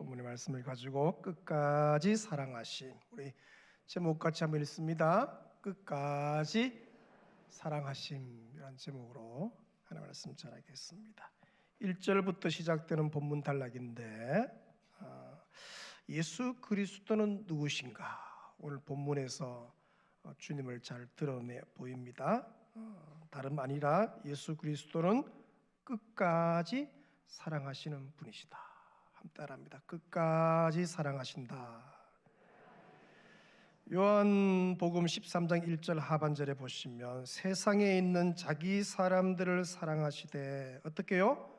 본문의 말씀을 가지고 끝까지 사랑하심, 우리 제목 같이 한번 읽습니다. 끝까지 사랑하심이라는 제목으로 하나님 말씀 전하겠습니다. 1절부터 시작되는 본문 단락인데 예수 그리스도는 누구신가? 오늘 본문에서 주님을 잘 드러내 보입니다. 다름 아니라 예수 그리스도는 끝까지 사랑하시는 분이시다. 따라합니다. 끝까지 사랑하신다. 요한복음 13장 1절 하반절에 보시면 세상에 있는 자기 사람들을 사랑하시되 어떻게요?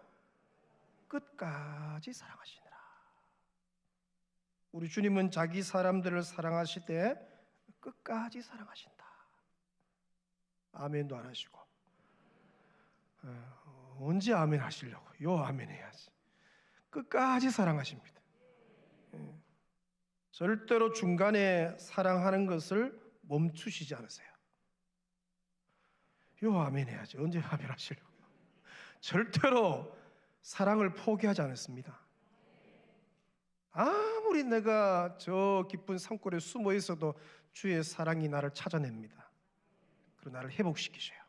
끝까지 사랑하시니라. 우리 주님은 자기 사람들을 사랑하시되 끝까지 사랑하신다. 아멘도 안 하시고 언제 아멘 하시려고? 요 아멘 해야지. 끝까지 사랑하십니다. 절대로 중간에 사랑하는 것을 멈추시지 않으세요. 요 아멘 해야지. 언제 아멘 하시려고? 절대로 사랑을 포기하지 않았습니다. 아무리 내가 저 깊은 산골에 숨어 있어도 주의 사랑이 나를 찾아냅니다. 그리고 나를 회복시키셔요.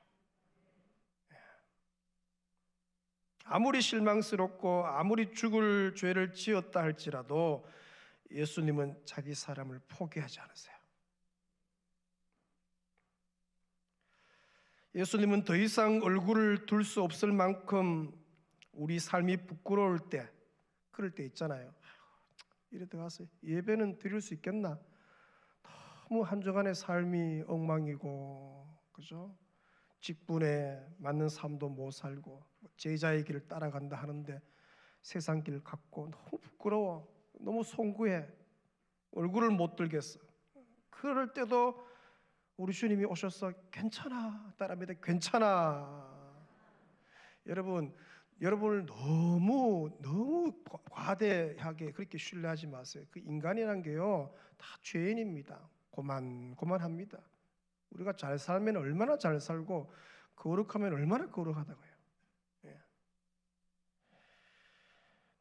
아무리 실망스럽고 아무리 죽을 죄를 지었다 할지라도 예수님은 자기 사람을 포기하지 않으세요. 예수님은 더 이상 얼굴을 둘 수 없을 만큼 우리 삶이 부끄러울 때, 그럴 때 있잖아요. 이래 들어가서 예배는 드릴 수 있겠나? 너무 한 주간의 삶이 엉망이고, 그죠? 직분에 맞는 삶도 못 살고 제자의 길을 따라간다 하는데 세상 길 갖고 너무 부끄러워, 너무 송구해, 얼굴을 못 들겠어. 그럴 때도 우리 주님이 오셔서 괜찮아, 따라합니다. 괜찮아. 여러분을 너무 과대하게 그렇게 신뢰하지 마세요. 그 인간이란 게요 다 죄인입니다. 고만합니다. 우리가 잘 살면 얼마나 잘 살고 거룩하면 얼마나 거룩하다고요.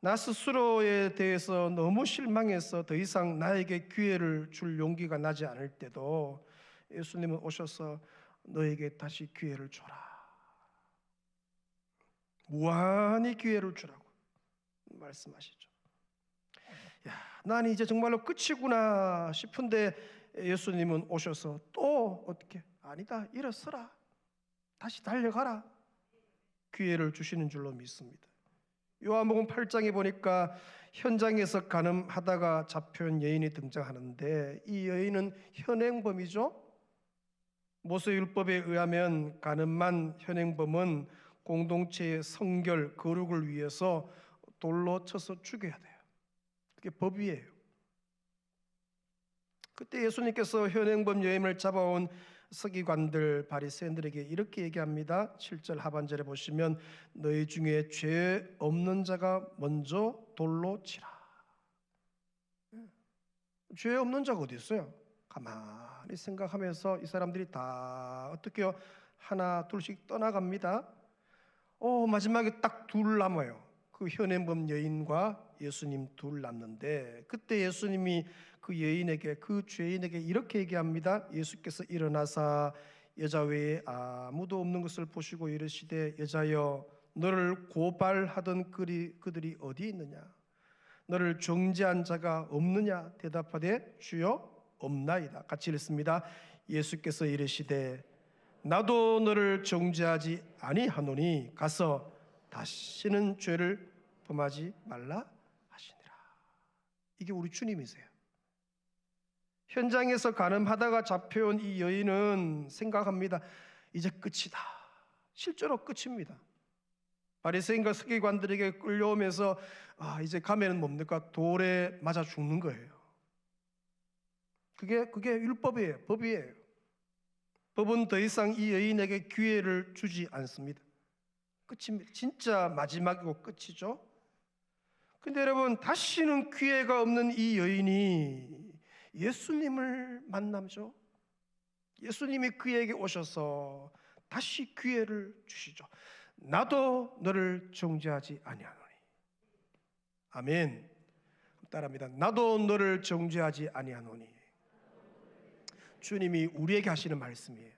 나 스스로에 대해서 너무 실망해서 더 이상 나에게 기회를 줄 용기가 나지 않을 때도 예수님은 오셔서 너에게 다시 기회를 줘라. 무한히 기회를 주라고 말씀하시죠. 난 이제 정말로 끝이구나 싶은데 예수님은 오셔서 또 어떻게? 아니다, 일어서라, 다시 달려가라. 기회를 주시는 줄로 믿습니다. 요한복음 8장에 보니까 현장에서 간음하다가 잡혀온 여인이 등장하는데 이 여인은 현행범이죠. 모세율법에 의하면 간음한 현행범은 공동체의 성결, 거룩을 위해서 돌로 쳐서 죽여야 돼요. 그게 법이에요. 그때 예수님께서 현행범 여인을 잡아온 서기관들, 바리새인들에게 이렇게 얘기합니다. 7절 하반절에 보시면 너희 중에 죄 없는 자가 먼저 돌로 치라. 죄 없는 자가 어디 있어요? 가만히 생각하면서 이 사람들이 다 어떻게요? 하나 둘씩 떠나갑니다. 마지막에 딱 둘 남아요. 그 현행범 여인과 예수님 둘 남는데 그때 예수님이 그 여인에게, 그 죄인에게 이렇게 얘기합니다. 예수께서 일어나사 여자 외에 아무도 없는 것을 보시고 이르시되 여자여 너를 고발하던 그들이 어디 있느냐? 너를 정죄한 자가 없느냐? 대답하되 주여 없나이다. 같이 읽습니다. 예수께서 이르시되 나도 너를 정죄하지 아니하노니 가서 다시는 죄를 범하지 말라 하시니라. 이게 우리 주님이세요. 현장에서 간음하다가 잡혀온 이 여인은 생각합니다. 이제 끝이다. 실제로 끝입니다. 바리새인과 서기관들에게 끌려오면서 이제 가면은 뭡니까? 돌에 맞아 죽는 거예요. 그게 율법이에요. 법이에요. 법은 더 이상 이 여인에게 기회를 주지 않습니다. 끝입니다. 진짜 마지막이고 끝이죠. 근데 여러분, 다시는 기회가 없는 이 여인이 예수님을 만나죠. 예수님이 그에게 오셔서 다시 기회를 주시죠. 나도 너를 정죄하지 아니하노니. 아멘. 따라합니다. 나도 너를 정죄하지 아니하노니. 주님이 우리에게 하시는 말씀이에요.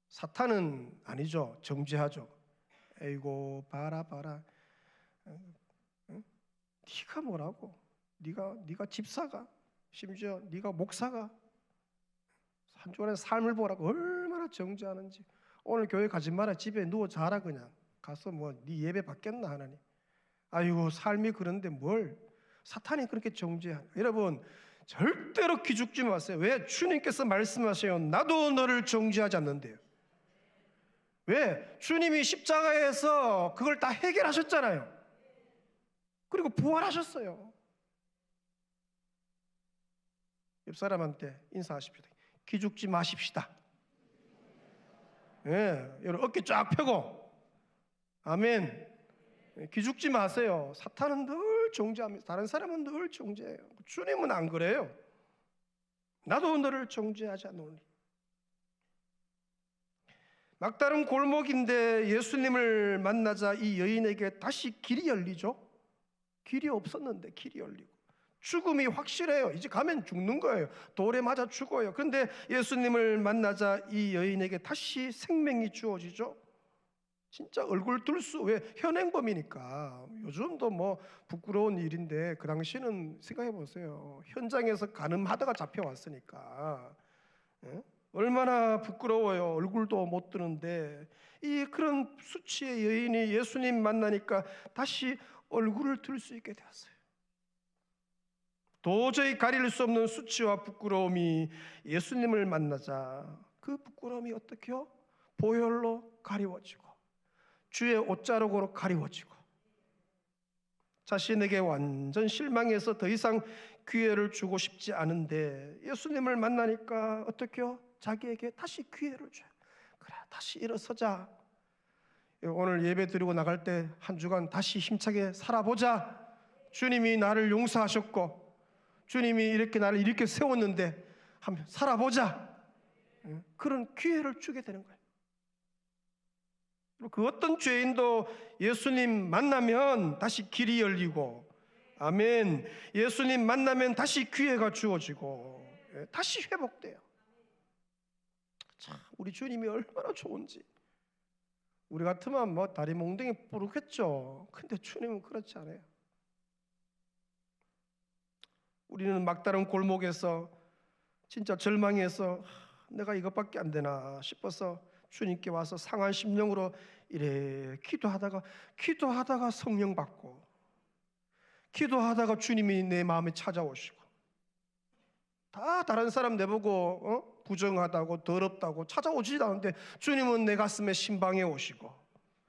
사탄은 아니죠. 정죄하죠. 에이고 봐라. 네가 뭐라고? 네가 집사가, 심지어 네가 목사가 한 주간의 삶을 보라고 얼마나 정죄하는지. 오늘 교회 가지 마라. 집에 누워 자라. 그냥 가서 뭐 네 예배 받겠나 하나님. 아이고 삶이 그런데 뭘 사탄이 그렇게 정죄하냐. 여러분 절대로 기죽지 마세요. 왜? 주님께서 말씀하세요. 나도 너를 정죄하지 않는데요. 왜? 주님이 십자가에서 그걸 다 해결하셨잖아요. 그리고 부활하셨어요. 옆 사람한테 인사하십시다. 기죽지 마십시다. 예, 여러분 어깨 쫙 펴고 아멘. 기죽지 마세요. 사탄은 늘 정죄합니다. 다른 사람은 늘 정죄해요. 주님은 안 그래요. 나도 너를 정죄하지 않노니. 막다른 골목인데 예수님을 만나자 이 여인에게 다시 길이 열리죠. 길이 없었는데 길이 열리고 죽음이 확실해요. 이제 가면 죽는 거예요. 돌에 맞아 죽어요. 그런데 예수님을 만나자 이 여인에게 다시 생명이 주어지죠. 진짜 얼굴 들수, 왜? 현행범이니까. 요즘도 뭐 부끄러운 일인데 그 당시는 생각해 보세요. 현장에서 가늠하다가 잡혀왔으니까 얼마나 부끄러워요. 얼굴도 못 드는데 이 그런 수치의 여인이 예수님 만나니까 다시 얼굴을 들 수 있게 되었어요. 도저히 가릴 수 없는 수치와 부끄러움이 예수님을 만나자 그 부끄러움이 어떻게요? 보혈로 가리워지고 주의 옷자락으로 가리워지고 자신에게 완전 실망해서 더 이상 기회를 주고 싶지 않은데 예수님을 만나니까 어떻게요? 자기에게 다시 기회를 줘요. 그래, 다시 일어서자. 오늘 예배 드리고 나갈 때 한 주간 다시 힘차게 살아보자. 주님이 나를 용서하셨고 주님이 이렇게 나를 이렇게 세웠는데 한번 살아보자. 그런 기회를 주게 되는 거예요. 그 어떤 죄인도 예수님 만나면 다시 길이 열리고, 아멘. 예수님 만나면 다시 기회가 주어지고 다시 회복돼요. 참 우리 주님이 얼마나 좋은지. 우리 같으면 뭐 다리 몽둥이 부르겠죠. 근데 주님은 그렇지 않아요. 우리는 막다른 골목에서 진짜 절망해서 내가 이것밖에 안 되나 싶어서 주님께 와서 상한 심령으로 이래 기도하다가 성령 받고, 기도하다가 주님이 내 마음에 찾아오시고, 다 다른 사람 내보고 부정하다고 더럽다고 찾아오지도 않는데 주님은 내 가슴에 신방해 오시고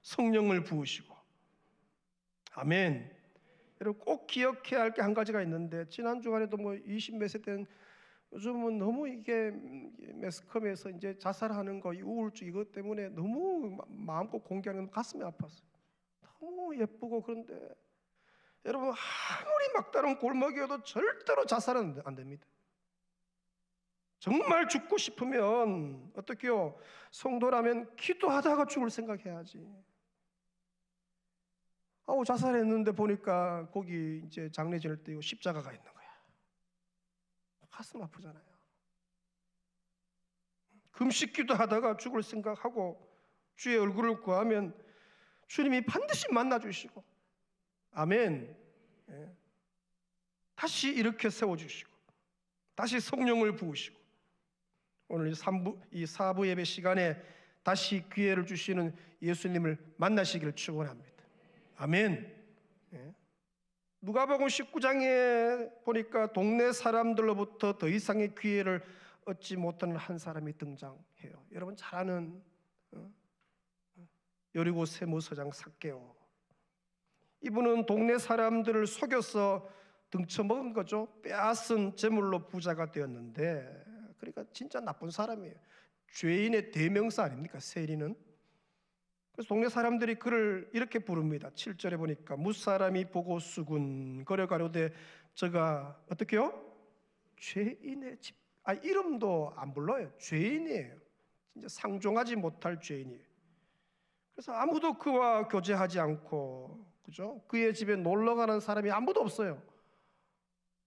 성령을 부으시고. 아멘. 여러분 꼭 기억해야 할 게 한 가지가 있는데, 지난 주간에도 뭐 20몇 세 된, 요즘은 너무 이게 매스컴에서 이제 자살하는 거, 우울증 이것 때문에 너무 마음껏 공개하는 게 가슴이 아팠어요. 너무 예쁘고. 그런데 여러분 아무리 막다른 골목이어도 절대로 자살은 안 됩니다. 정말 죽고 싶으면 어떻게요? 성도라면 기도하다가 죽을 생각해야지. 자살했는데 보니까 거기 이제 장례 지낼 때 십자가가 있는 거야. 가슴 아프잖아요. 금식 기도하다가 죽을 생각하고 주의 얼굴을 구하면 주님이 반드시 만나 주시고, 아멘. 다시 이렇게 세워주시고 다시 성령을 부으시고, 오늘 이 4부 예배 시간에 다시 기회를 주시는 예수님을 만나시기를 축원합니다. 아멘. 누가복음 19장에 보니까 동네 사람들로부터 더 이상의 기회를 얻지 못하는 한 사람이 등장해요. 여러분 잘 아는 여리고 세무서장 삭개오. 이분은 동네 사람들을 속여서 등쳐먹은 거죠. 빼앗은 재물로 부자가 되었는데, 그러니까 진짜 나쁜 사람이에요. 죄인의 대명사 아닙니까? 세리는. 그래서 동네 사람들이 그를 이렇게 부릅니다. 7절에 보니까 무사람이 보고 수군거려 가로되 저가 어떻게요? 죄인의 집. 이름도 안 불러요. 죄인이에요. 진짜 상종하지 못할 죄인이에요. 그래서 아무도 그와 교제하지 않고, 그죠? 그의 집에 놀러 가는 사람이 아무도 없어요.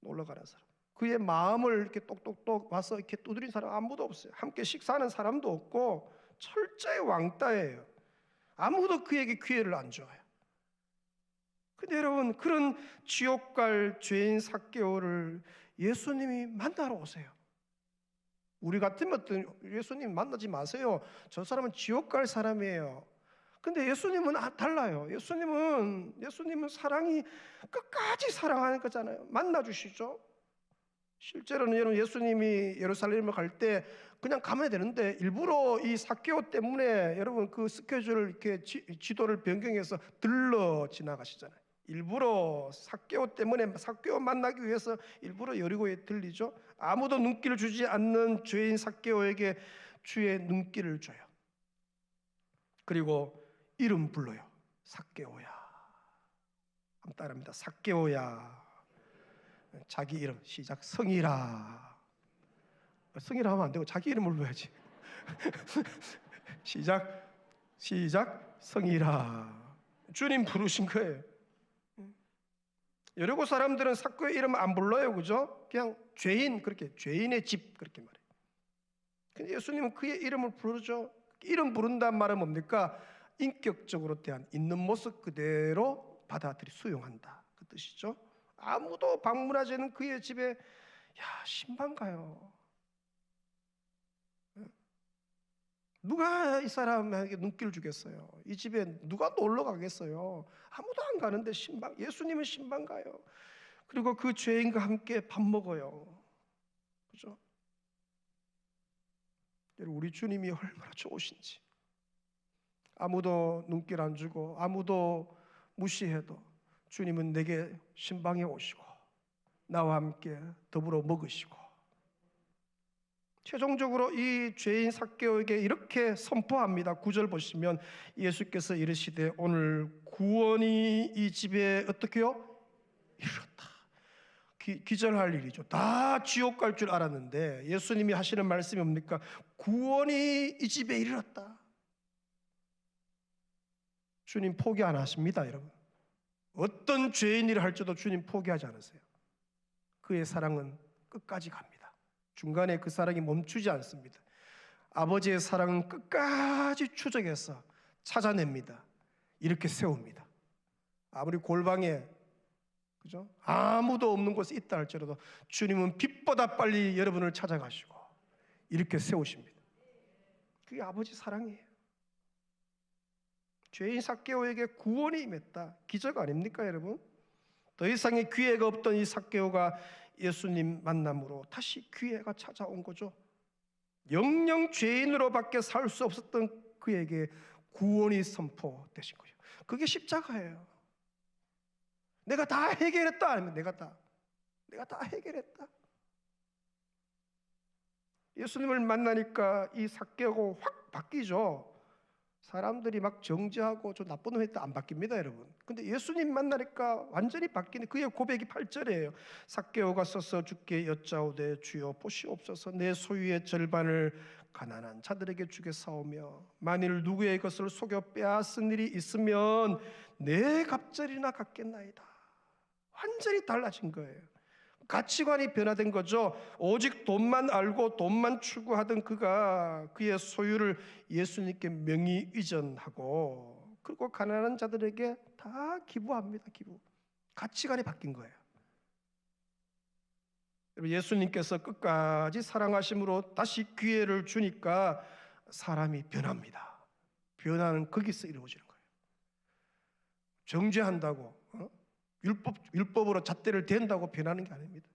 놀러 가는 사람. 그의 마음을 이렇게 똑똑똑 와서 이렇게 두드린 사람 아무도 없어요. 함께 식사하는 사람도 없고 철저히 왕따예요. 아무도 그에게 기회를 안 줘요. 근데 여러분, 그런 지옥 갈 죄인 삭개오를 예수님이 만나러 오세요. 우리 같으면 예수님 만나지 마세요. 저 사람은 지옥 갈 사람이에요. 근데 예수님은 달라요. 예수님은 사랑이 끝까지 사랑하는 거잖아요. 만나 주시죠. 실제로는 여러분, 예수님이 예루살렘을 갈 때 그냥 가면 되는데 일부러 이 삭개오 때문에 여러분 그 스케줄을 이렇게 지도를 변경해서 들러 지나가시잖아요. 일부러 삭개오 때문에, 삭개오 만나기 위해서 일부러 여리고에 들리죠. 아무도 눈길을 주지 않는 죄인 삭개오에게 주의 눈길을 줘요. 그리고 이름 불러요. 삭개오야. 한번 따라합니다. 삭개오야. 자기 이름 시작. 성이라. 성이라 하면 안 되고 자기 이름을 불러야지. 시작 성이라. 주님 부르신 거예요. 여리고 사람들은 삭개오의 이름 안 불러요, 그죠? 그냥 죄인, 그렇게 죄인의 집 그렇게 말해요. 근데 예수님은 그의 이름을 부르죠. 이름 부른다는 말은 뭡니까? 인격적으로 대한 있는 모습 그대로 받아들이 수용한다 그 뜻이죠. 아무도 방문하지 않는 그의 집에 신방 가요. 누가 이 사람에게 눈길을 주겠어요? 이 집에 누가 놀러 가겠어요? 아무도 안 가는데 신방, 예수님은 신방 가요. 그리고 그 죄인과 함께 밥 먹어요. 그죠? 우리 주님이 얼마나 좋으신지. 아무도 눈길 안 주고 아무도 무시해도 주님은 내게 신방에 오시고 나와 함께 더불어 먹으시고, 최종적으로 이 죄인 삭개오에게 이렇게 선포합니다. 9절 보시면 예수께서 이르시되 오늘 구원이 이 집에 어떻게요? 이르렀다. 기절할 일이죠. 다 지옥 갈 줄 알았는데 예수님이 하시는 말씀이 뭡니까? 구원이 이 집에 이르렀다. 주님 포기 안 하십니다, 여러분. 어떤 죄인이라 할지도 주님 포기하지 않으세요. 그의 사랑은 끝까지 갑니다. 중간에 그 사랑이 멈추지 않습니다. 아버지의 사랑은 끝까지 추적해서 찾아냅니다. 이렇게 세웁니다. 아무리 골방에, 그죠? 아무도 없는 곳에 있다 할지라도 주님은 빛보다 빨리 여러분을 찾아가시고 이렇게 세우십니다. 그게 아버지 사랑이에요. 죄인 삭개오에게 구원이 임했다. 기적 아닙니까, 여러분? 더 이상의 기회가 없던 이 삭개오가 예수님 만남으로 다시 기회가 찾아온 거죠. 영영 죄인으로밖에 살 수 없었던 그에게 구원이 선포되신 거예요. 그게 십자가예요. 내가 다 해결했다 아니면 내가 다 해결했다. 예수님을 만나니까 이 삭개오가 확 바뀌죠. 사람들이 막 정죄하고 좀 나쁜 놈 했다 안 바뀝니다, 여러분. 근데 예수님 만나니까 완전히 바뀌는 그의 고백이 8절이에요. 삭개오가 서서 주께 여짜오되 주여 보시옵소서 내 소유의 절반을 가난한 자들에게 주겠사오며 만일 누구의 것을 속여 빼앗은 일이 있으면 내 갑절이나 갚겠나이다. 완전히 달라진 거예요. 가치관이 변화된 거죠. 오직 돈만 알고 돈만 추구하던 그가 그의 소유를 예수님께 명의 이전하고 그리고 가난한 자들에게 다 기부합니다. 기부. 가치관이 바뀐 거예요. 예수님께서 끝까지 사랑하심으로 다시 기회를 주니까 사람이 변합니다. 변화는 거기서 이루어지는 거예요. 정죄한다고 율법으로 잣대를 댄다고 변하는 게 아닙니다.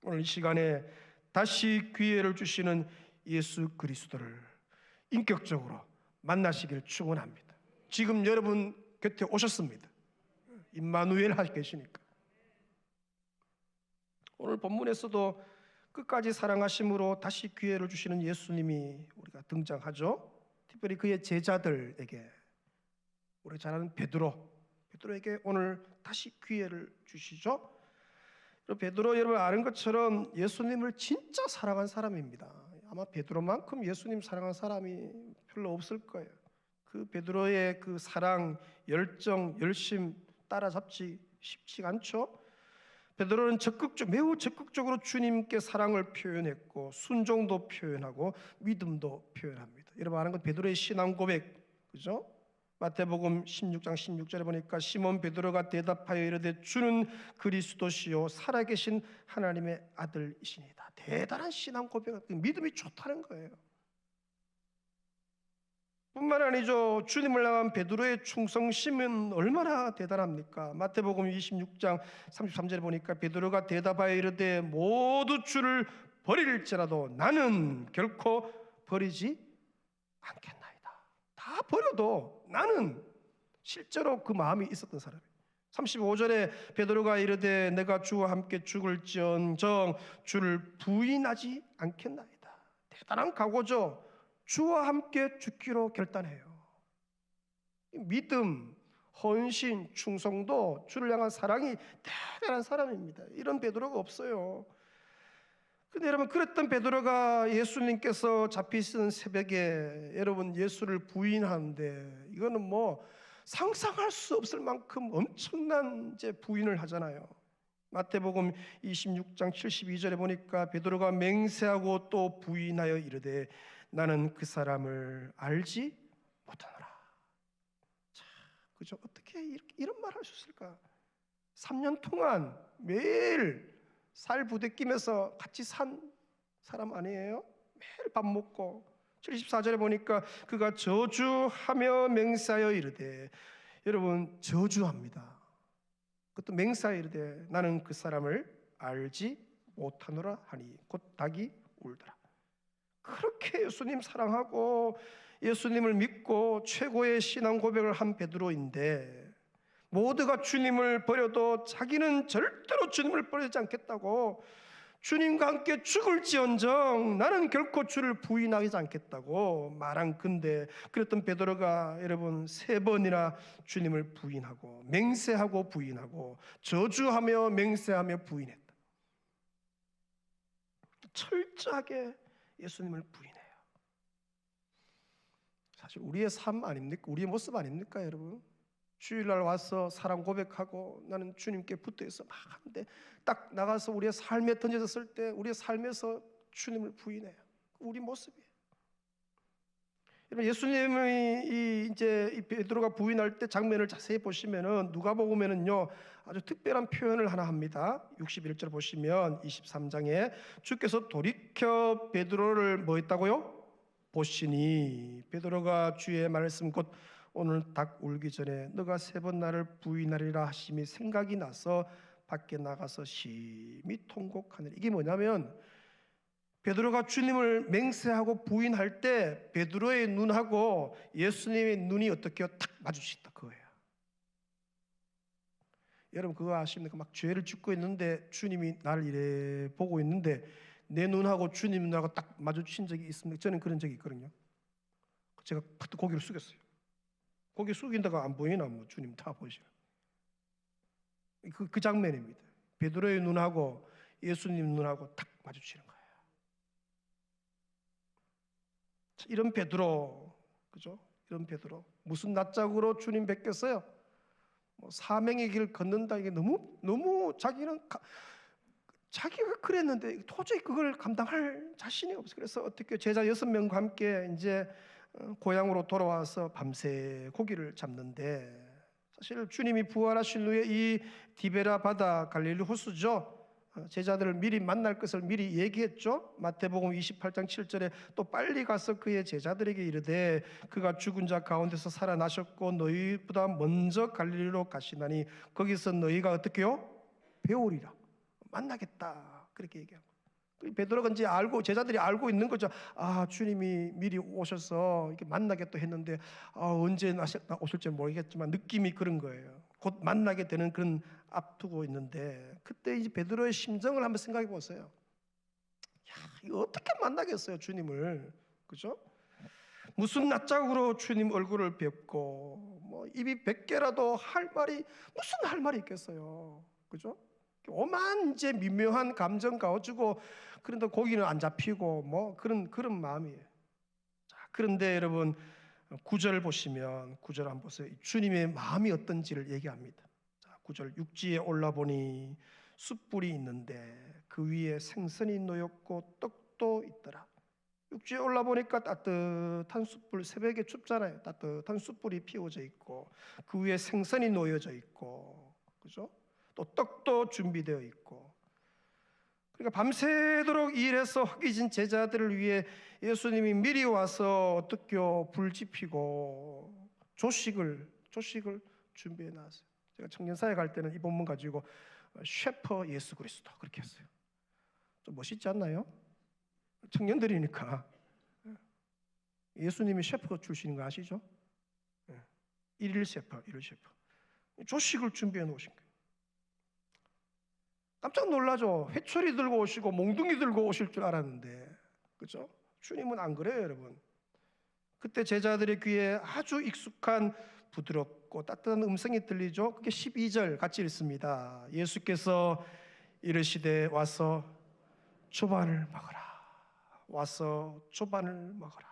오늘 이 시간에 다시 기회를 주시는 예수 그리스도를 인격적으로 만나시기를 축원합니다. 지금 여러분 곁에 오셨습니다. 임마누엘 하시 계시니까. 오늘 본문에서도 끝까지 사랑하심으로 다시 기회를 주시는 예수님이 우리가 등장하죠. 특별히 그의 제자들에게, 우리 잘 아는 베드로에게 오늘 다시 기회를 주시죠. 베드로 여러분 아는 것처럼 예수님을 진짜 사랑한 사람입니다. 아마 베드로만큼 예수님 사랑한 사람이 별로 없을 거예요. 그 베드로의 그 사랑, 열정, 열심 따라잡지 쉽지 않죠. 베드로는 매우 적극적으로 주님께 사랑을 표현했고 순종도 표현하고 믿음도 표현합니다. 여러분 아는 건 베드로의 신앙 고백, 그죠? 마태복음 16장 16절에 보니까 시몬 베드로가 대답하여 이르되 주는 그리스도시요 살아계신 하나님의 아들이시니다. 대단한 신앙 고백, 믿음이 좋다는 거예요. 뿐만 아니죠. 주님을 향한 베드로의 충성심은 얼마나 대단합니까? 마태복음 26장 33절에 보니까 베드로가 대답하여 이르되 모두 주를 버릴지라도 나는 결코 버리지 않겠나이다. 다 버려도 나는, 실제로 그 마음이 있었던 사람이에요. 35절에 베드로가 이르되 내가 주와 함께 죽을지언정 주를 부인하지 않겠나이다. 대단한 각오죠. 주와 함께 죽기로 결단해요. 믿음, 헌신, 충성도, 주를 향한 사랑이 대단한 사람입니다. 이런 베드로가 없어요. 근데 여러분, 그랬던 베드로가 예수님께서 잡히시는 새벽에 여러분 예수를 부인하는데, 이거는 뭐 상상할 수 없을 만큼 엄청난 이제 부인을 하잖아요. 마태복음 26장 72절에 보니까 베드로가 맹세하고 또 부인하여 이르되 나는 그 사람을 알지 못하노라. 자, 그죠? 어떻게 이런 말 할 수 있을까? 3년 동안 매일 살 부대끼면서 같이 산 사람 아니에요? 매일 밥 먹고. 74절에 보니까 그가 저주하며 맹세하여 이르되, 여러분 저주합니다. 그것도 맹세하여 이르되 나는 그 사람을 알지 못하노라 하니 곧 닭이 울더라. 그렇게 예수님 사랑하고 예수님을 믿고 최고의 신앙 고백을 한 베드로인데, 모두가 주님을 버려도 자기는 절대로 주님을 버리지 않겠다고, 주님과 함께 죽을지언정 나는 결코 주를 부인하지 않겠다고 말한 건데, 그랬던 베드로가 여러분 3번이나 주님을 부인하고 맹세하고 부인하고 저주하며 맹세하며 부인했다. 철저하게 예수님을 부인해요. 사실 우리의 삶 아닙니까? 우리의 모습 아닙니까, 여러분? 주일날 와서 사랑 고백하고 나는 주님께 붙어있어 막 하는데, 딱 나가서 우리의 삶에 던져졌을 때 우리의 삶에서 주님을 부인해요. 우리 모습이에요. 여러분, 예수님이 이 베드로가 부인할 때 장면을 자세히 보시면은 누가복음에는요 아주 특별한 표현을 하나 합니다. 61절 보시면 23장에 주께서 돌이켜 베드로를 뭐 했다고요? 보시니 베드로가 주의 말씀 곧 오늘 닭 울기 전에 너가 3번 나를 부인하리라 하심이 생각이 나서 밖에 나가서 심히 통곡하느니. 이게 뭐냐면 베드로가 주님을 맹세하고 부인할 때 베드로의 눈하고 예수님의 눈이 어떻게요? 탁 마주친다 그거예요. 여러분 그거 아십니까? 막 죄를 짓고 있는데 주님이 나를 이래 보고 있는데 내 눈하고 주님 눈하고 딱 마주친 적이 있습니까? 저는 그런 적이 있거든요. 제가 팍 고개를 숙였어요. 고개 숙인다가 안 보이나? 뭐 주님 다 보시나? 그 장면입니다. 베드로의 눈하고 예수님 눈하고 딱 마주치는 거예요. 이런 베드로, 그죠? 이런 베드로 무슨 낯짝으로 주님 뵙겠어요? 뭐 사명의 길 걷는다, 이게 너무 자기가 그랬는데 도저히 그걸 감당할 자신이 없어요. 그래서 어떻게 제자 6명과 함께 이제 고향으로 돌아와서 밤새 고기를 잡는데, 사실 주님이 부활하신 후에 이 디베라 바다, 갈릴리 호수죠, 제자들을 미리 만날 것을 미리 얘기했죠. 마태복음 28장 7절에 또 빨리 가서 그의 제자들에게 이르되 그가 죽은 자 가운데서 살아나셨고 너희보다 먼저 갈릴리로 가시나니 거기서 너희가 어떻게요? 배우리라. 만나겠다. 그렇게 얘기하고, 베드로가 이제 제자들이 알고 있는 거죠. 아, 주님이 미리 오셔서 이렇게 만나겠다 했는데 언제 오실지 모르겠지만 느낌이 그런 거예요. 곧 만나게 되는 그런 앞두고 있는데, 그때 이제 베드로의 심정을 한번 생각해 보세요. 야, 이거 어떻게 만나겠어요, 주님을? 그죠? 무슨 낯짝으로 주님 얼굴을 뵙고 뭐 입이 100개라도 무슨 할 말이 있겠어요. 그죠? 오만 이제 미묘한 감정 가지고, 그런데 고기는 안 잡히고 뭐 그런 마음이에요. 자, 그런데 여러분 9절 보시면 9절 한번 보세요. 주님의 마음이 어떤지를 얘기합니다. 자, 9절 육지에 올라보니 숯불이 있는데 그 위에 생선이 놓였고 떡도 있더라. 육지에 올라보니까 따뜻한 숯불, 새벽에 춥잖아요. 따뜻한 숯불이 피워져 있고 그 위에 생선이 놓여져 있고, 그죠? 또 떡도 준비되어 있고. 그러니까 밤새도록 일해서 허기진 제자들을 위해 예수님이 미리 와서 어떻게요? 불 지피고 조식을 준비해 놨어요. 제가 청년사회 갈 때는 이 본문 가지고 셰퍼 예수 그리스도 그렇게 했어요. 좀 멋있지 않나요? 청년들이니까. 예수님이 셰퍼 출신인 거 아시죠? 일일 셰퍼. 조식을 준비해 놓으신 거예요. 깜짝 놀라죠. 회초리 들고 오시고 몽둥이 들고 오실 줄 알았는데, 그렇죠? 주님은 안 그래요, 여러분. 그때 제자들의 귀에 아주 익숙한 부드럽고 따뜻한 음성이 들리죠. 그게 12절 같이 읽습니다. 예수께서 이르시되 와서 조반을 먹어라. 와서 조반을 먹어라.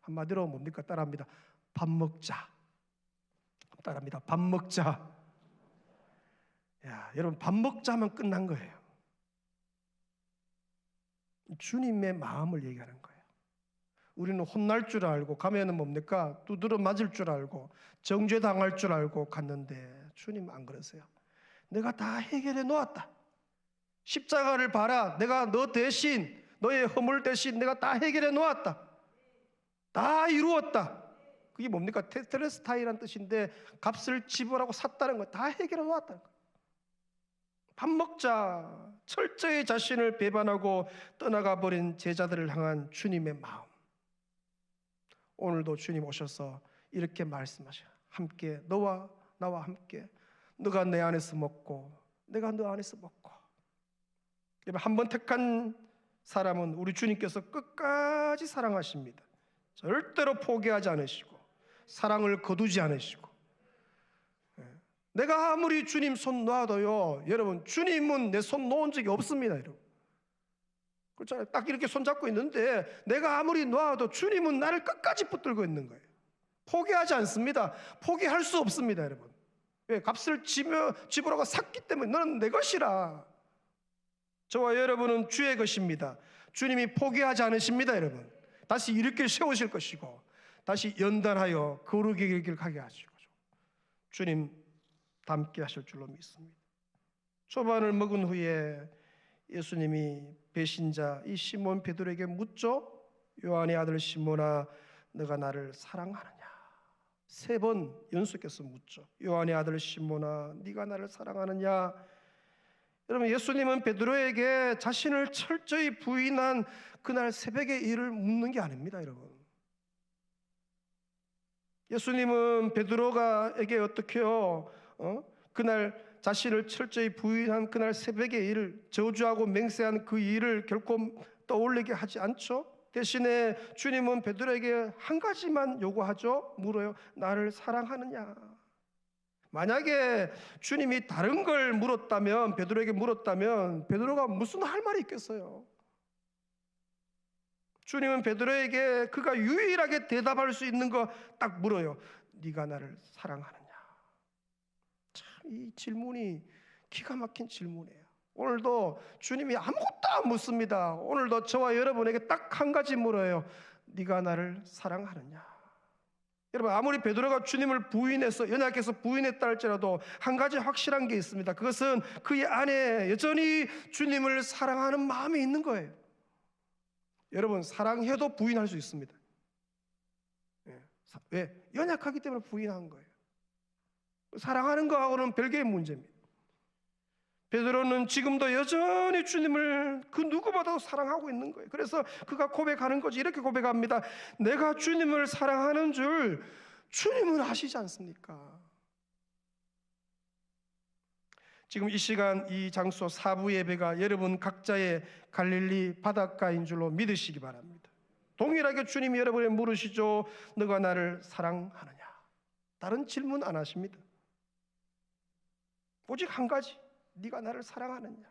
한마디로 뭡니까? 따라합니다. 밥 먹자. 따라합니다. 밥 먹자. 야, 여러분, 밥 먹자면 끝난 거예요. 주님의 마음을 얘기하는 거예요. 우리는 혼날 줄 알고 가면은 뭡니까? 두드러 맞을 줄 알고 정죄당할 줄 알고 갔는데 주님 안 그러세요. 내가 다 해결해 놓았다. 십자가를 봐라. 내가 너 대신, 너의 허물 대신 내가 다 해결해 놓았다. 다 이루었다. 그게 뭡니까? 테텔레스타이라는 뜻인데 값을 지불하고 샀다는 거, 다 해결해 놓았다는 거. 밥 먹자. 철저히 자신을 배반하고 떠나가 버린 제자들을 향한 주님의 마음. 오늘도 주님 오셔서 이렇게 말씀하셔요. 함께, 너와 나와 함께, 너가 내 안에서 먹고 내가 너 안에서 먹고. 한 번 택한 사람은 우리 주님께서 끝까지 사랑하십니다. 절대로 포기하지 않으시고 사랑을 거두지 않으시고. 내가 아무리 주님 손 놔도요, 여러분, 주님은 내 손 놓은 적이 없습니다, 여러분. 그렇잖아요. 딱 이렇게 손 잡고 있는데 내가 아무리 놔도 주님은 나를 끝까지 붙들고 있는 거예요. 포기하지 않습니다. 포기할 수 없습니다, 여러분. 왜? 값을 지불하고 샀기 때문에 너는 내 것이라. 저와 여러분은 주의 것입니다. 주님이 포기하지 않으십니다, 여러분. 다시 일으켜 세우실 것이고 다시 연단하여 거룩의 길 가게 하시고 주님 닮게 하실 줄로 믿습니다. 초반을 먹은 후에 예수님이 배신자 이 시몬 베드로에게 묻죠. 요한의 아들 시몬아, 너가 나를 사랑하느냐? 3번 연속해서 묻죠. 요한의 아들 시몬아, 네가 나를 사랑하느냐? 여러분, 예수님은 베드로에게 자신을 철저히 부인한 그날 새벽의 일을 묻는 게 아닙니다, 여러분. 예수님은 베드로가에게 어떻게요? 그날 자신을 철저히 부인한 그날 새벽의 일을, 저주하고 맹세한 그 일을 결코 떠올리게 하지 않죠. 대신에 주님은 베드로에게 한 가지만 요구하죠. 물어요. 나를 사랑하느냐? 만약에 주님이 다른 걸 물었다면, 베드로에게 물었다면 베드로가 무슨 할 말이 있겠어요? 주님은 베드로에게 그가 유일하게 대답할 수 있는 거 딱 물어요. 네가 나를 사랑하느냐? 참, 이 질문이 기가 막힌 질문이에요. 오늘도 주님이 아무것도 안 묻습니다. 오늘도 저와 여러분에게 딱 한 가지 물어요. 네가 나를 사랑하느냐? 여러분, 아무리 베드로가 주님을 부인해서 연약해서 부인했다 할지라도 한 가지 확실한 게 있습니다. 그것은 그의 안에 여전히 주님을 사랑하는 마음이 있는 거예요. 여러분, 사랑해도 부인할 수 있습니다. 왜? 연약하기 때문에 부인한 거예요. 사랑하는 거하고는 별개의 문제입니다. 베드로는 지금도 여전히 주님을 그 누구보다도 사랑하고 있는 거예요. 그래서 그가 고백하는 거지. 이렇게 고백합니다. 내가 주님을 사랑하는 줄 주님은 아시지 않습니까? 지금 이 시간 이 장소 사부 예배가 여러분 각자의 갈릴리 바닷가인 줄로 믿으시기 바랍니다. 동일하게 주님이 여러분에게 물으시죠. 너가 나를 사랑하느냐? 다른 질문 안 하십니다. 오직 한 가지. 네가 나를 사랑하느냐?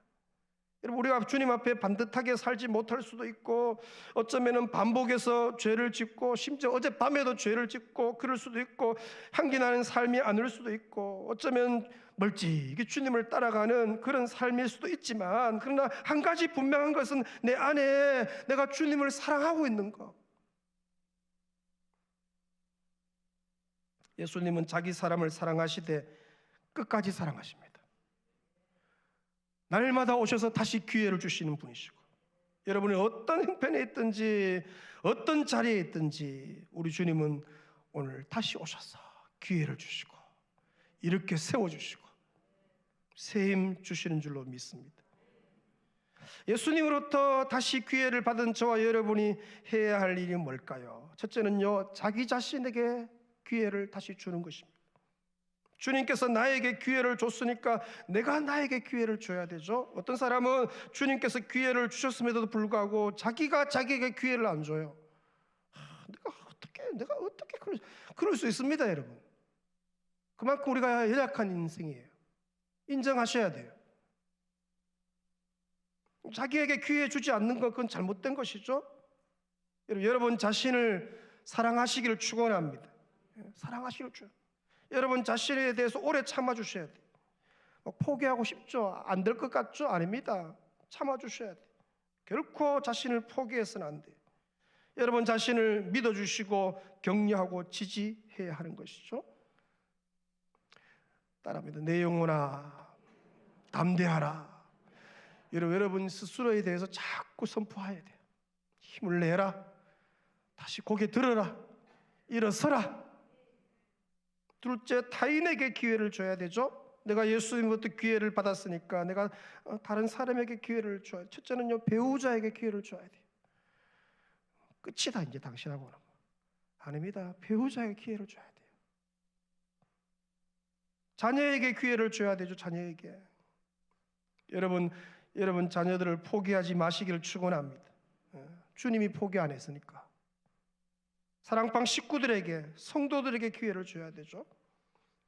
여러분, 우리가 주님 앞에 반듯하게 살지 못할 수도 있고, 어쩌면은 반복해서 죄를 짓고, 심지어 어젯밤에도 죄를 짓고 그럴 수도 있고, 향기 나는 삶이 아닐 수도 있고, 어쩌면 멀찍이 주님을 따라가는 그런 삶일 수도 있지만, 그러나 한 가지 분명한 것은 내 안에 내가 주님을 사랑하고 있는 것. 예수님은 자기 사람을 사랑하시되 끝까지 사랑하십니다. 날마다 오셔서 다시 기회를 주시는 분이시고, 여러분이 어떤 형편에 있든지 어떤 자리에 있든지 우리 주님은 오늘 다시 오셔서 기회를 주시고 이렇게 세워주시고 새 힘 주시는 줄로 믿습니다. 예수님으로부터 다시 기회를 받은 저와 여러분이 해야 할 일이 뭘까요? 첫째는요, 자기 자신에게 기회를 다시 주는 것입니다. 주님께서 나에게 기회를 줬으니까 내가 나에게 기회를 줘야 되죠. 어떤 사람은 주님께서 기회를 주셨음에도 불구하고 자기가 자기에게 기회를 안 줘요. 내가 어떻게 그럴 수 있습니다, 여러분. 그만큼 우리가 연약한 인생이에요. 인정하셔야 돼요. 자기에게 기회 주지 않는 것, 그건 잘못된 것이죠. 여러분 자신을 사랑하시기를 축원합니다. 사랑하시기를 축원합니다. 여러분 자신에 대해서 오래 참아주셔야 돼요. 포기하고 싶죠? 안 될 것 같죠? 아닙니다. 참아주셔야 돼요. 결코 자신을 포기해서는 안 돼요. 여러분 자신을 믿어주시고 격려하고 지지해야 하는 것이죠. 따라합니다. 내 영혼아 담대하라. 여러분 스스로에 대해서 자꾸 선포해야 돼요. 힘을 내라. 다시 고개 들어라. 일어서라. 둘째, 타인에게 기회를 줘야 되죠. 내가 예수님부터 기회를 받았으니까 내가 다른 사람에게 기회를 줘야 돼요. 첫째는요, 배우자에게 기회를 줘야 돼요. 끝이다 이제 당신하고는. 아닙니다. 배우자에게 기회를 줘야 돼요. 자녀에게 기회를 줘야 되죠. 자녀에게. 여러분 자녀들을 포기하지 마시기를 축원합니다. 주님이 포기 안 했으니까. 사랑방 식구들에게, 성도들에게 기회를 줘야 되죠.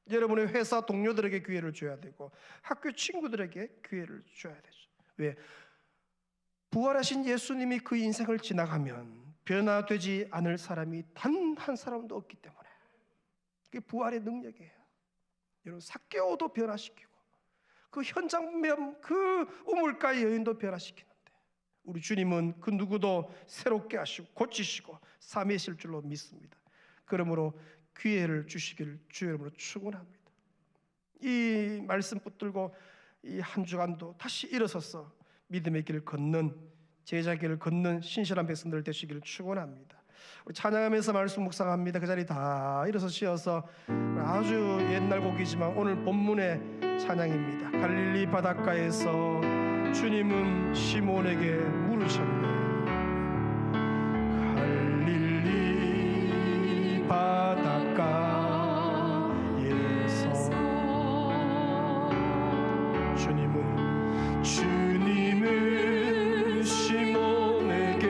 여러분의 회사 동료들에게 기회를 줘야 되고, 학교 친구들에게 기회를 줘야 되죠. 왜? 부활하신 예수님이 그 인생을 지나가면 변화되지 않을 사람이 단 한 사람도 없기 때문에. 그게 부활의 능력이에요. 여러분 삭개오도 변화시키고 그 현장면 그 우물가의 여인도 변화시키는데, 우리 주님은 그 누구도 새롭게 하시고 고치시고 삼위실 줄로 믿습니다. 그러므로 기회를 주시길 주 이름으로 축원합니다. 이 말씀 붙들고 이 한 주간도 다시 일어서서 믿음의 길을 걷는, 제자 길을 걷는 신실한 백성들 되시기를 축원합니다. 우리 찬양하면서 말씀 묵상합니다. 그 자리 다 일어서 쉬어서, 아주 옛날 곡이지만 오늘 본문의 찬양입니다. 갈릴리 바닷가에서 주님은 시몬에게 물으셨네. 갈릴리 바닷가에서 주님은 시몬에게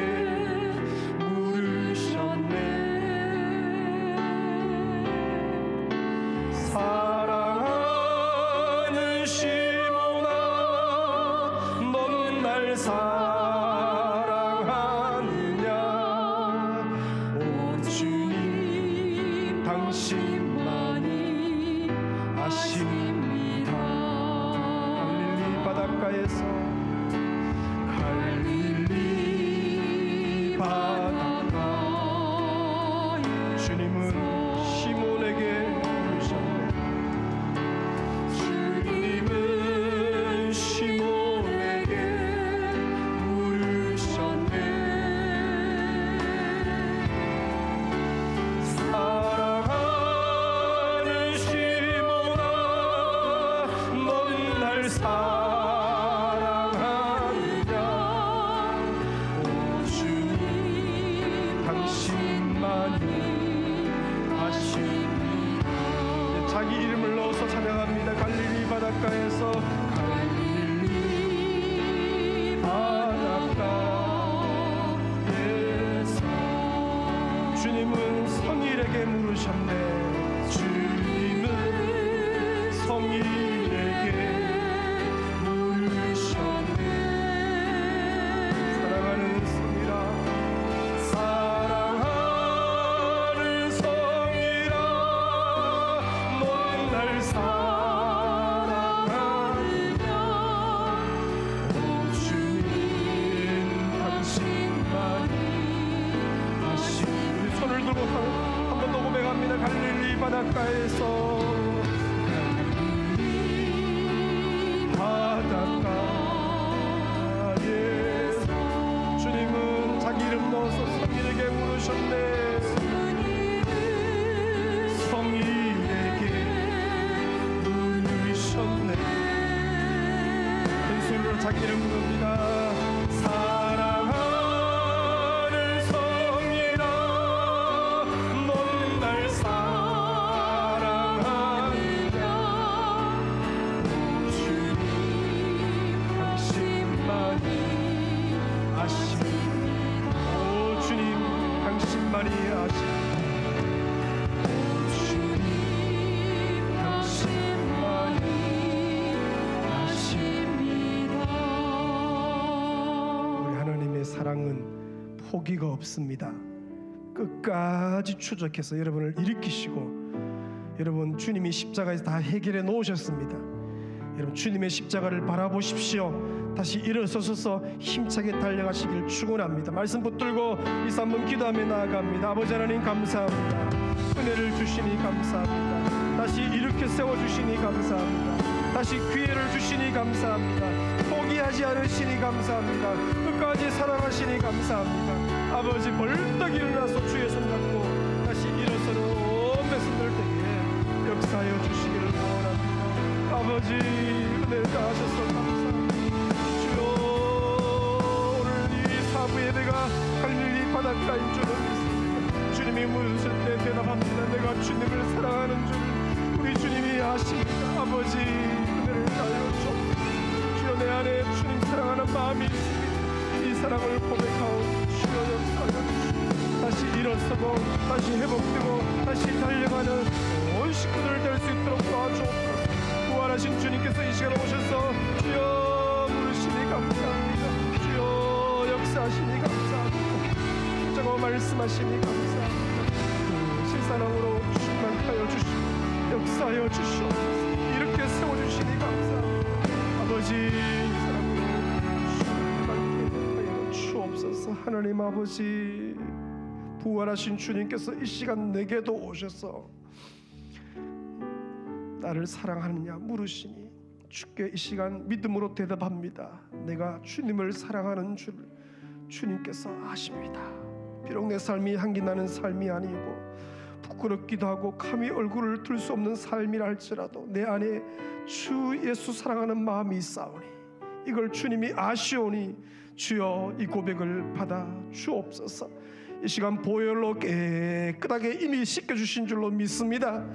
물으셨네. 사랑하는 시몬아, 넌 날 사랑하느냐? 오 주님, 당신만이 아십니다. 갈릴리 바닷가에서, 갈릴리 바닷가, 주님은 시몬에게 물으셨네. 주님은 시몬에게 물으셨네. 사랑하는 시몬아, 넌 날 사랑하느냐? 오 주님, 당신만이 아십니다. 자기 이름을 넣어서 찬양합니다. 갈릴리 바닷가에서, 갈릴리 바닷가에서 주님은 성일에게 물으셨네. 주님은 성일에게 물으셨네. 강가에서 바닷가에 주님은 자기 이름 넣어서 성인에게 물으셨네. 성인에게 물으셨네. 큰 소리로 자기 이름 부릅니다. 사랑하는 성인아, 넌 날 사랑하느냐. 주님 당신만이 아십니다. 오 주님 당신만이 아십니다. 주님 당신만이 아십니다. 우리 하나님의 사랑은 포기가 없습니다. 끝까지 추적해서 여러분을 일으키시고, 여러분 주님이 십자가에서 다 해결해 놓으셨습니다. 여러분 주님의 십자가를 바라보십시오. 다시 일어서셔서 힘차게 달려가시길 축원합니다. 말씀 붙들고 이 3분 기도하며 나아갑니다. 아버지 하나님 감사합니다. 은혜를 주시니 감사합니다. 다시 일으켜 세워주시니 감사합니다. 다시 기회를 주시니 감사합니다. 포기하지 않으시니 감사합니다. 끝까지 사랑하시니 감사합니다. 아버지 벌떡 일어나서 주의 손잡고 다시 일어서는 온 백성들에게 역사하여 주시기를 원합니다. 아버지 은혜를 다하셔서 감사합니다. 주여 오늘 이 사부 예배가 갈릴리 바닷가인 줄을 믿습니다. 주님이 물으실 때 대답합니다. 내가 주님을 사랑하는 줄 우리 주님이 아십니다. 아버지 은혜를 다하여 주옵소서. 주여 내 안에 주님 사랑하는 마음이 있습니다. 이 사랑을 고백하오. 주여 역사하여 주시옵소서. 다시 일어서고 다시 회복되고 다시 달려가는 온 식구들 될 수 있도록 도와주옵소서. 부활하신 주님께서 이 시간에 오셔서 주여 부르시니 감사합니다. 주여 역사하시니 감사합니다. 십자가 말씀하시니 감사합니다. 그 실사랑으로 충만하여 주시고 역사하여 주시옵소서. 이렇게 세워주시니 감사합니다. 아버지 이 사랑으로 충만하게 하여 주옵소서. 하나님 아버지 부활하신 주님께서 이 시간 내게도 오셔서 나를 사랑하느냐 물으시니 주께 이 시간 믿음으로 대답합니다. 내가 주님을 사랑하는 줄 주님께서 아십니다. 비록 내 삶이 향기나는 삶이 아니고 부끄럽기도 하고 감히 얼굴을 들 수 없는 삶이라 할지라도 내 안에 주 예수 사랑하는 마음이 있사오니 이걸 주님이 아시오니 주여 이 고백을 받아 주옵소서. 이 시간 보혈로 깨끗하게 이미 씻겨주신 줄로 믿습니다.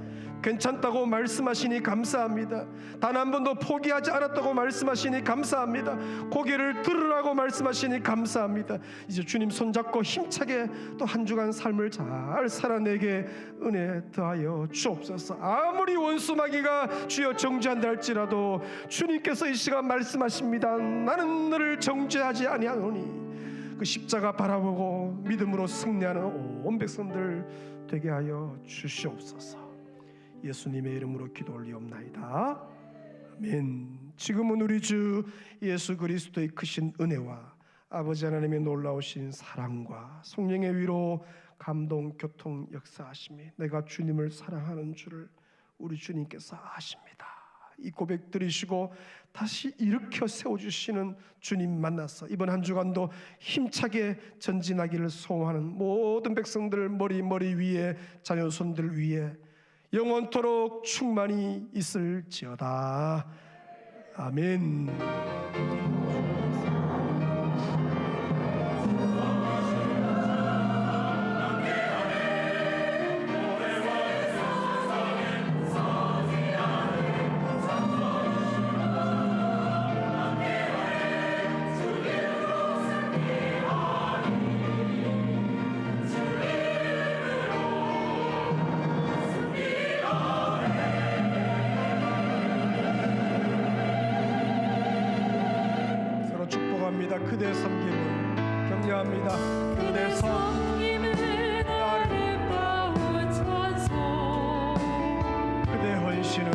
괜찮다고 말씀하시니 감사합니다. 단 한 번도 포기하지 않았다고 말씀하시니 감사합니다. 고개를 들으라고 말씀하시니 감사합니다. 이제 주님 손잡고 힘차게 또 한 주간 삶을 잘 살아내게 은혜 더하여 주옵소서. 아무리 원수 마귀가 주여 정죄한다 할지라도 주님께서 이 시간 말씀하십니다. 나는 너를 정죄하지 아니하노니 그 십자가 바라보고 믿음으로 승리하는 온 백성들 되게 하여 주시옵소서. 예수님의 이름으로 기도 올리옵나이다. 아멘. 지금은 우리 주 예수 그리스도의 크신 은혜와 아버지 하나님의 놀라우신 사랑과 성령의 위로 감동 교통 역사하심이 내가 주님을 사랑하는 줄을 우리 주님께서 아십니다. 이 고백 들으시고 다시 일으켜 세워주시는 주님 만나서 이번 한 주간도 힘차게 전진하기를 소원하는 모든 백성들 머리 위에 자녀손들 위에 영원토록 충만히 있을지어다. 아멘. 그대 섬김을 격려합니다. 그대 섬김은 아름다운 찬송, 그대 헌신은